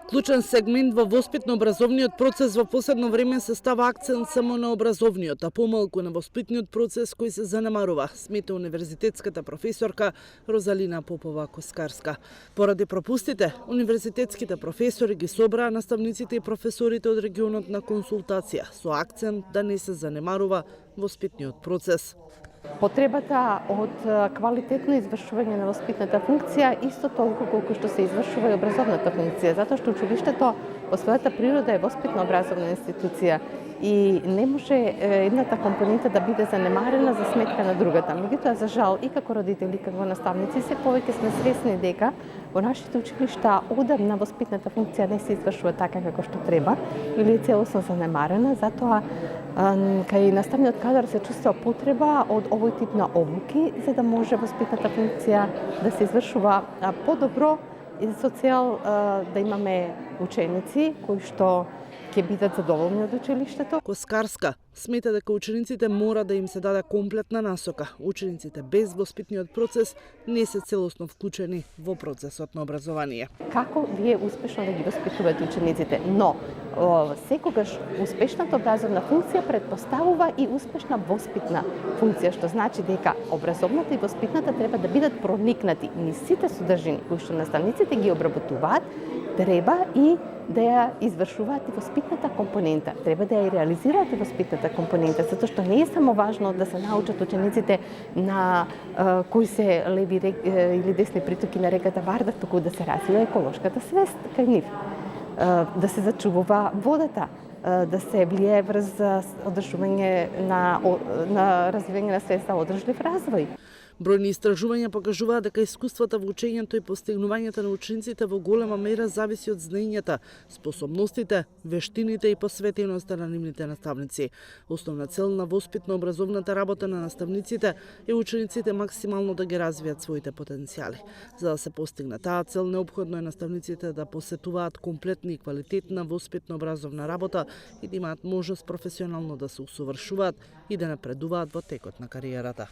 Клучен сегмент во воспитно-образовниот процес во последно време се става акцент само на образовниот, а помалку на воспитниот процес кој се занемарува, смета универзитетската професорка Розалина Попова-Коскарска. Поради пропустите, универзитетските професори ги собраа наставниците и професорите од регионот на консултација, со акцент да не се занемарува воспитниот процес. Потребата од квалитетно извршување на воспитната функција исто толку колку што се извршува и образовната функција, затоа што училиштето по својата природа е воспитно-образовна институција и не може едната компонента да биде занемарена за сметка на другата. Меѓутоа, за жал, и како родители, и како наставници, се повеќе сме свесни дека во нашите училишта одамна воспитната функција не се извршува така како што треба или е целосно занемарена, затоа кај наставниот кадар се чувствува потреба од овој тип на обуки за да може воспитната функција да се извршува подобро и со цел да имаме ученици кои што ќе бидат задоволни од училиштето. Коскарска смета дека учениците мора да им се даде комплетна насока. Учениците без воспитниот процес не се целосно вклучени во процесот на образование. Како вие успешно да ги воспитувате учениците, но секогаш успешната образовна функција предпоставува и успешна воспитна функција, што значи дека образовната и воспитната треба да бидат проникнати низ сите содржини кои што наставниците ги обработуваат, треба и да ја извршуваат и воспитната компонента. Треба да ја реализираат и воспитната компонента, затоа што не е само важно да се научат учениците на кои се леви или десни притоки на реката Вардар, туку да се развива еколошката свест кај нив, да се зачувува водата, да се влијае врз одржување на развивање на свест за одржлив развој. Бројни истражувања покажуваат дека искуствата во учењето и постигнувањата на учениците во голема мера зависи од знаењата, способностите, вештините и посветеноста на нивните наставници. Основна цел на воспитно-образовната работа на наставниците е учениците максимално да ги развијат своите потенцијали. За да се постигне таа цел, неопходно е наставниците да посетуваат комплетна и квалитетна воспитно-образовна работа и да имаат можност професионално да се усовршуваат и да напредуваат во текот на кариерата.